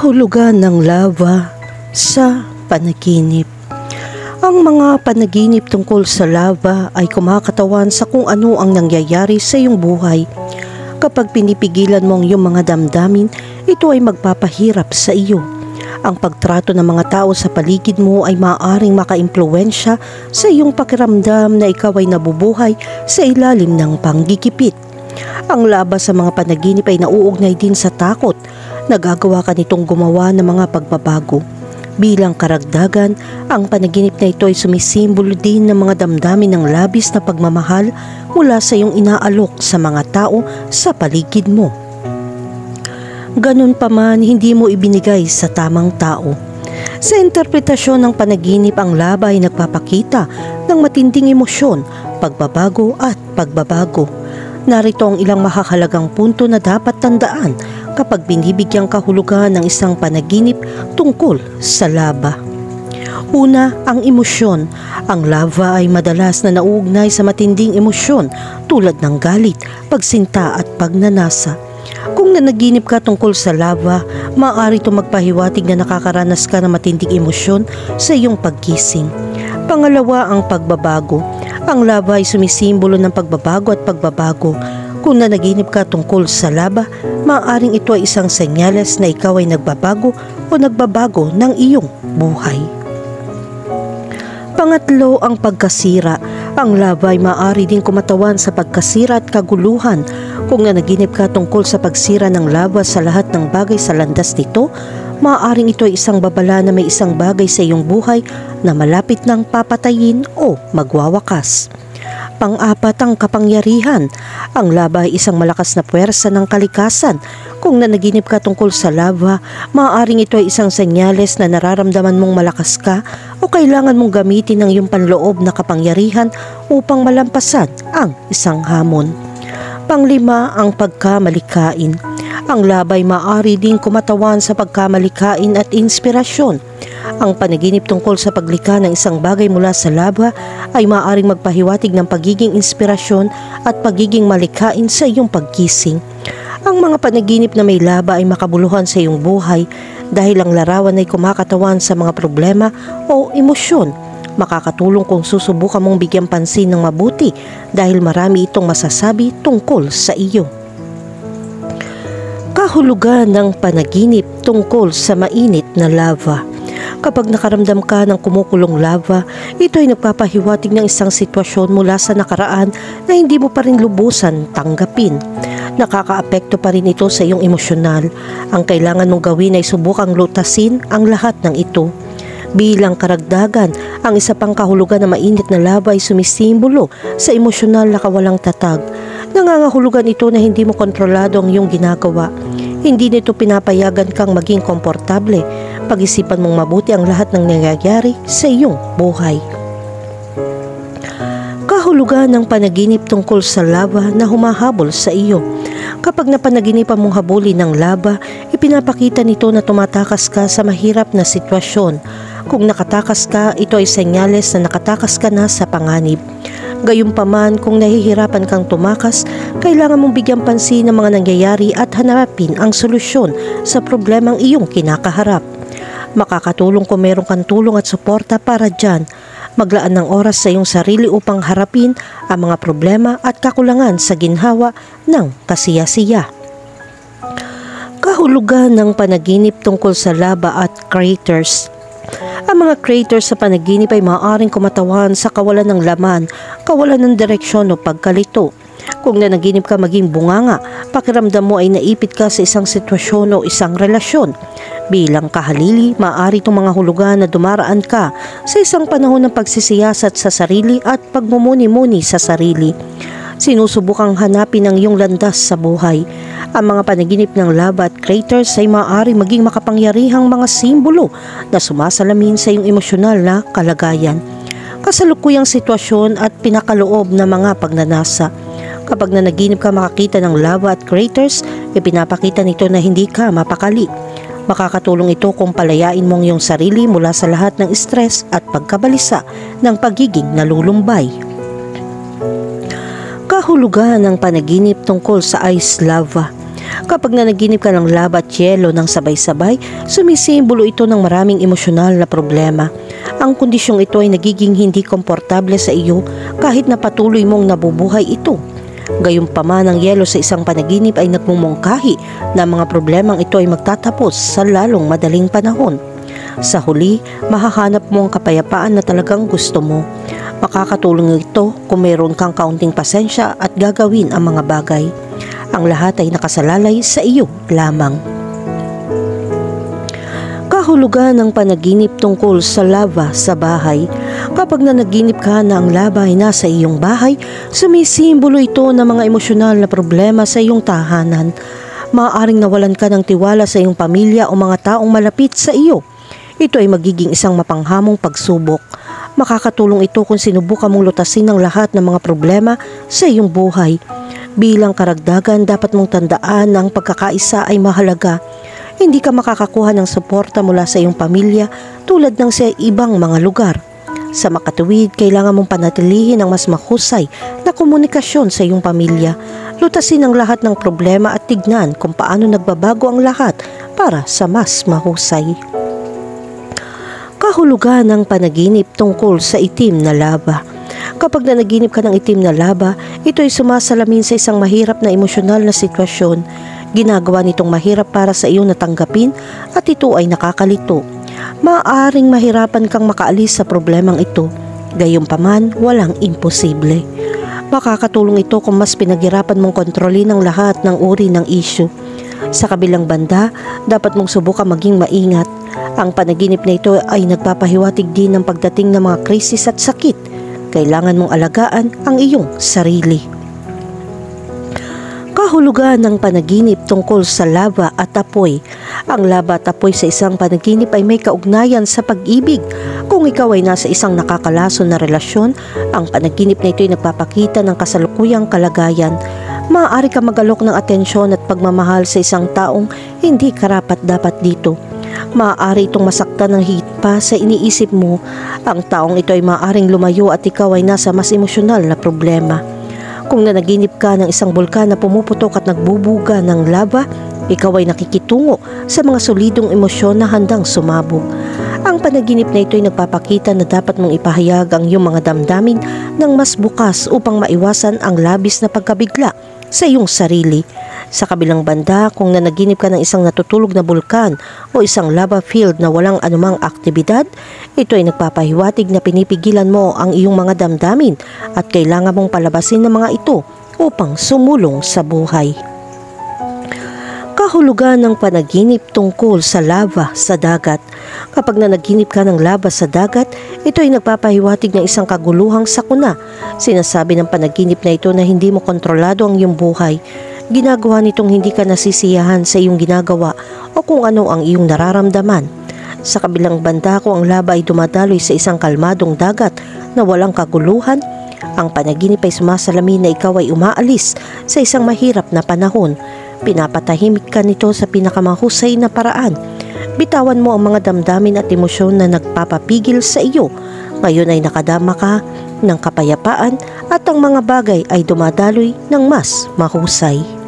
Kahulugan ng lava sa panaginip. Ang mga panaginip tungkol sa lava ay kumakatawan sa kung ano ang nangyayari sa iyong buhay. Kapag pinipigilan mong iyong mga damdamin, ito ay magpapahirap sa iyo. Ang pagtrato ng mga tao sa paligid mo ay maaaring makaimpluwensya sa iyong pakiramdam na ikaw ay nabubuhay sa ilalim ng panggigipit. Ang laba sa mga panaginip ay nauugnay din sa takot. Nagagawa ka nitong gumawa ng mga pagbabago. Bilang karagdagan, ang panaginip na ito ay sumisimbolo din ng mga damdamin ng labis na pagmamahal mula sa iyong inaalok sa mga tao sa paligid mo. Ganun pa man, hindi mo ibinigay sa tamang tao. Sa interpretasyon ng panaginip, ang laba ay nagpapakita ng matinding emosyon, pagbabago at pagbabago. Narito ang ilang makakahalagang punto na dapat tandaan kapag binibigyang kahulugan ng isang panaginip tungkol sa laba. Una, ang emosyon. Ang lava ay madalas na nauugnay sa matinding emosyon tulad ng galit, pagsinta at pagnanasa. Kung nanaginip ka tungkol sa lava, maaari itong magpahiwatig na nakakaranas ka ng matinding emosyon sa iyong paggising. Pangalawa, ang pagbabago. Ang lava ay sumisimbolo ng pagbabago at pagbabago. Kung nanaginip ka tungkol sa lava, maaaring ito ay isang senyales na ikaw ay nagbabago o nagbabago ng iyong buhay. Pangatlo, ang pagkasira. Ang lava ay maaari din kumatawan sa pagkasira at kaguluhan. Kung nanaginip ka tungkol sa pagsira ng lava sa lahat ng bagay sa landas nito, maaaring ito ay isang babala na may isang bagay sa iyong buhay na malapit nang papatayin o magwawakas. Pang-apat, ang kapangyarihan. Ang lava ay isang malakas na puwersa ng kalikasan. Kung nanaginip ka tungkol sa lava, maaaring ito ay isang senyales na nararamdaman mong malakas ka o kailangan mong gamitin ang iyong panloob na kapangyarihan upang malampasan ang isang hamon. Panglima, ang pagkamalikain. Ang laba ay maaari din kumatawan sa pagkamalikain at inspirasyon. Ang panaginip tungkol sa paglikha ng isang bagay mula sa laba ay maaaring magpahiwatig ng pagiging inspirasyon at pagiging malikhain sa iyong paggising. Ang mga panaginip na may laba ay makabuluhan sa iyong buhay dahil ang larawan ay kumakatawan sa mga problema o emosyon. Makakatulong kung susubukan mong bigyan pansin ng mabuti dahil marami itong masasabi tungkol sa iyo. Kahulugan ng panaginip tungkol sa mainit na lava. Kapag nakaramdam ka ng kumukulong lava, ito ay nagpapahiwatig ng isang sitwasyon mula sa nakaraan na hindi mo pa rin lubusan tanggapin. Nakakaapekto pa rin ito sa iyong emosyonal. Ang kailangan mong gawin ay subukang lutasin ang lahat ng ito. Bilang karagdagan, ang isa pang kahulugan na mainit na lava ay sumisimbolo sa emosyonal na kawalang tatag. Nangangahulugan ito na hindi mo kontrolado ang iyong ginagawa. Hindi nito pinapayagan kang maging komportable. Pag-isipan mong mabuti ang lahat ng nangyayari sa iyong buhay. Kahulugan ng panaginip tungkol sa lava na humahabol sa iyo. Kapag napanaginipan mong habulin ng lava, ipinapakita nito na tumatakas ka sa mahirap na sitwasyon. Kung nakatakas ka, ito ay senyales na nakatakas ka na sa panganib. Gayunpaman, kung nahihirapan kang tumakas, kailangan mong bigyan pansin ng mga nangyayari at hanapin ang solusyon sa problemang iyong kinakaharap. Makakatulong kung meron kang tulong at suporta para dyan. Maglaan ng oras sa iyong sarili upang harapin ang mga problema at kakulangan sa ginhawa ng kasiya-siya. Kahulugan ng panaginip tungkol sa lava at craters. Ang mga craters sa panaginip ay maaaring kumatawan sa kawalan ng laman, kawalan ng direksyon o pagkalito. Kung nanaginip ka maging bunganga, pakiramdam mo ay naipit ka sa isang sitwasyon o isang relasyon. Bilang kahalili, maaari itong mga hulugan na dumaraan ka sa isang panahon ng pagsisiyasat sa sarili at pagmumuni-muni sa sarili. Sinusubukang hanapin ang iyong landas sa buhay. Ang mga panaginip ng lava at craters ay maaari maging makapangyarihang mga simbolo na sumasalamin sa iyong emosyonal na kalagayan, kasalukuyang sitwasyon at pinakaloob na mga pagnanasa. Kapag nanaginip ka makakita ng lava at craters, ipinapakita nito na hindi ka mapakali. Makakatulong ito kung palayain mong iyong sarili mula sa lahat ng stress at pagkabalisa ng pagiging nalulumbay. Kahulugan ng panaginip tungkol sa ice lava. Kapag nanaginip ka ng lava at yelo ng sabay-sabay, sumisimbolo ito ng maraming emosyonal na problema. Ang kondisyong ito ay nagiging hindi komportable sa iyo kahit na patuloy mong nabubuhay ito. Gayunpaman, ang yelo sa isang panaginip ay nagmumungkahi na mga problemang ito ay magtatapos sa lalong madaling panahon. Sa huli, mahahanap mo ang kapayapaan na talagang gusto mo. Makakatulong ito kung mayroon kang kaunting pasensya at gagawin ang mga bagay. Ang lahat ay nakasalalay sa iyo lamang. Kahulugan ng panaginip tungkol sa lava sa bahay. Kapag nanaginip ka na ang lava ay nasa iyong bahay, sumisimbolo ito ng mga emosyonal na problema sa iyong tahanan. Maaaring nawalan ka ng tiwala sa iyong pamilya o mga taong malapit sa iyo. Ito ay magiging isang mapanghamong pagsubok. Makakatulong ito kung sinubukan mong lutasin ang lahat ng mga problema sa iyong buhay. Bilang karagdagan, dapat mong tandaan na ang pagkakaisa ay mahalaga. Hindi ka makakakuha ng suporta mula sa iyong pamilya tulad ng sa ibang mga lugar. Sa makatuwid, kailangan mong panatilihin ang mas mahusay na komunikasyon sa iyong pamilya. Lutasin ang lahat ng problema at tignan kung paano nagbabago ang lahat para sa mas mahusay. Kahulugan ng panaginip tungkol sa itim na lava. Kapag nanaginip ka ng itim na lava, ito ay sumasalamin sa isang mahirap na emosyonal na sitwasyon. Ginagawa nitong mahirap para sa iyo na tanggapin at ito ay nakakalito. Maaaring mahirapan kang makaalis sa problemang ito. Gayunpaman, walang imposible. Makakatulong ito kung mas pinaghirapan mong kontrolin ang lahat ng uri ng issue. Sa kabilang banda, dapat mong subukan maging maingat. Ang panaginip na ito ay nagpapahiwatig din ng pagdating ng mga krisis at sakit. Kailangan mong alagaan ang iyong sarili. Kahulugan ng panaginip tungkol sa lava at apoy. Ang lava at apoy sa isang panaginip ay may kaugnayan sa pag-ibig. Kung ikaw ay nasa isang nakakalason na relasyon, ang panaginip na ito ay nagpapakita ng kasalukuyang kalagayan. Maaari ka magalok ng atensyon at pagmamahal sa isang taong hindi karapat-dapat dito. Maaari itong masaktan ng higit pa sa iniisip mo. Ang taong ito ay maaaring lumayo at ikaw ay nasa mas emosyonal na problema. Kung nanaginip ka ng isang bulkan na pumuputok at nagbubuga ng lava, ikaw ay nakikitungo sa mga solidong emosyon na handang sumabog. Ang panaginip na ito ay nagpapakita na dapat mong ipahayag ang iyong mga damdamin ng mas bukas upang maiwasan ang labis na pagkabigla sa iyong sarili. Sa kabilang banda, kung nanaginip ka ng isang natutulog na bulkan o isang lava field na walang anumang aktibidad, ito ay nagpapahiwatig na pinipigilan mo ang iyong mga damdamin at kailangan mong palabasin ng mga ito upang sumulong sa buhay. Kahulugan ng panaginip tungkol sa lava sa dagat. Kapag nanaginip ka ng lava sa dagat, ito ay nagpapahiwatig ng isang kaguluhang sakuna. Sinasabi ng panaginip na ito na hindi mo kontrolado ang iyong buhay. Ginagawa nitong hindi ka nasisiyahan sa iyong ginagawa o kung ano ang iyong nararamdaman. Sa kabilang banda, kung ang lava ay dumadaloy sa isang kalmadong dagat na walang kaguluhan, ang panaginip ay sumasalamin na ikaw ay umaalis sa isang mahirap na panahon. Pinapatahimik ka nito sa pinakamahusay na paraan. Bitawan mo ang mga damdamin at emosyon na nagpapapigil sa iyo. Ngayon ay nakadama ka ng kapayapaan at ang mga bagay ay dumadaloy ng mas mahusay.